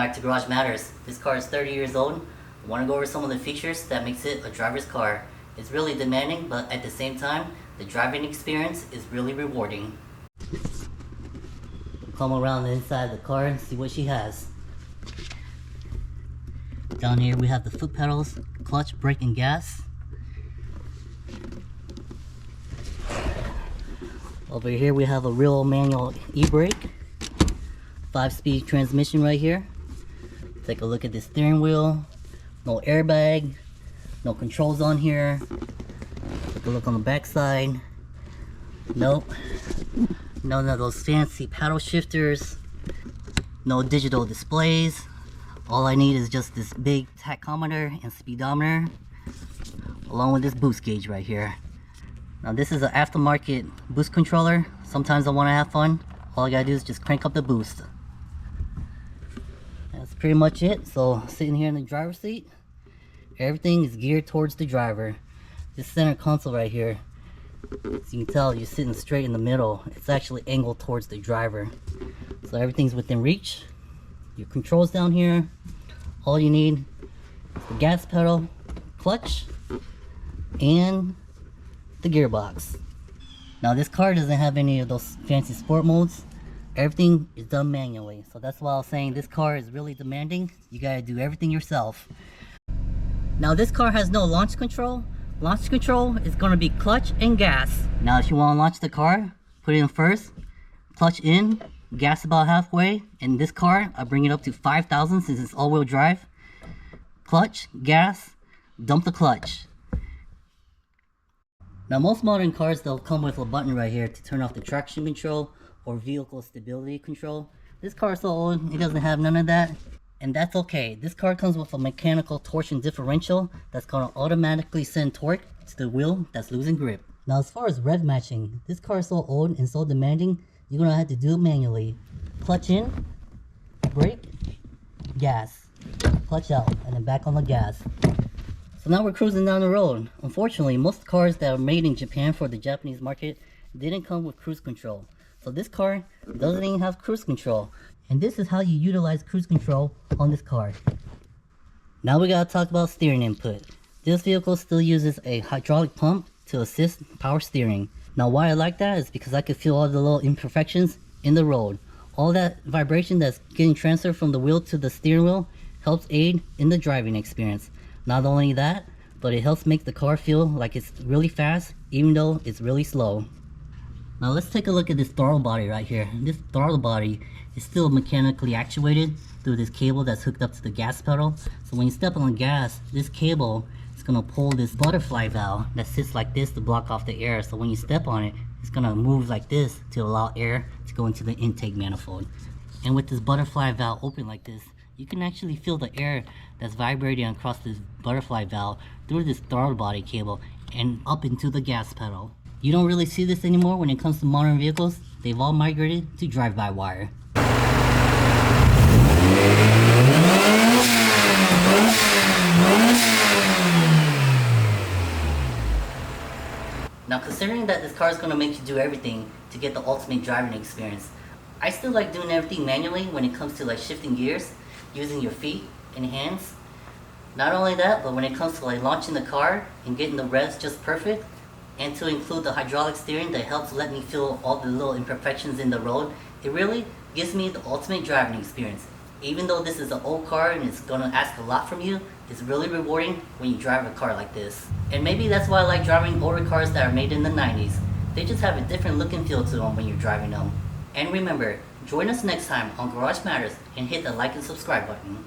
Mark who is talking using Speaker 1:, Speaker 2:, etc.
Speaker 1: back to Garage Matters. This car is 30 years old. I want to go over some of the features that makes it a driver's car. It's really demanding, but at the same time, the driving experience is really rewarding. Come around the inside of the car and see what she has. Down here we have the foot pedals, clutch, brake, and gas. Over here we have a real manual e-brake. 5-speed transmission right here. Take a look at the steering wheel. No airbag. No controls on here. Take a look on the back side. Nope. None of those fancy paddle shifters. No digital displays. All I need is just this big tachometer and speedometer, along with this boost gauge right here. Now this is an aftermarket boost controller. Sometimes I want to have fun. All I gotta do is just crank up the boost. That's pretty much it. So sitting here in the driver's seat, everything is geared towards the driver. This center console right here, as you can tell, you're sitting straight in the middle. It's actually angled towards the driver. So everything's within reach. Your controls down here. All you need is the gas pedal, clutch, and the gearbox. Now this car doesn't have any of those fancy sport modes. Everything is done manually. So that's why I was saying this car is really demanding. You gotta do everything yourself. Now this car has no launch control. Launch control is gonna be clutch and gas. Now if you wanna launch the car, put it in first, clutch in, gas about halfway. In this car, I bring it up to 5,000 since it's all-wheel drive. Clutch, gas, dump the clutch. Now most modern cars, they'll come with a button right here to turn off the traction control or vehicle stability control. This car is so old, it doesn't have none of that. And that's okay. This car comes with a mechanical torsion differential that's gonna automatically send torque to the wheel that's losing grip. Now as far as rev matching, this car is so old and so demanding, you're gonna have to do it manually. Clutch in, brake, gas, clutch out, and then back on the gas. So now we're cruising down the road. Unfortunately, most cars that are made in Japan for the Japanese market didn't come with cruise control. So this car doesn't even have cruise control. And this is how you utilize cruise control on this car. Now we gotta talk about steering input. This vehicle still uses a hydraulic pump to assist power steering. Now why I like that is because I can feel all the little imperfections in the road. All that vibration that's getting transferred from the wheel to the steering wheel helps aid in the driving experience. Not only that, but it helps make the car feel like it's really fast even though it's really slow. Now let's take a look at this throttle body right here. This throttle body is still mechanically actuated through this cable that's hooked up to the gas pedal. So when you step on the gas, this cable is going to pull this butterfly valve that sits like this to block off the air. So when you step on it, it's going to move like this to allow air to go into the intake manifold. And with this butterfly valve open like this, you can actually feel the air that's vibrating across this butterfly valve through this throttle body cable and up into the gas pedal. You don't really see this anymore when it comes to modern vehicles. They've all migrated to drive-by-wire. Now considering that this car is going to make you do everything to get the ultimate driving experience, I still like doing everything manually when it comes to like shifting gears, using your feet and hands. Not only that, but when it comes to like launching the car and getting the revs just perfect, and to include the hydraulic steering that helps let me feel all the little imperfections in the road, it really gives me the ultimate driving experience. Even though this is an old car and it's gonna ask a lot from you, it's really rewarding when you drive a car like this. And maybe that's why I like driving older cars that are made in the 90s. They just have a different look and feel to them when you're driving them. And remember, join us next time on Garage Matters and hit the like and subscribe button.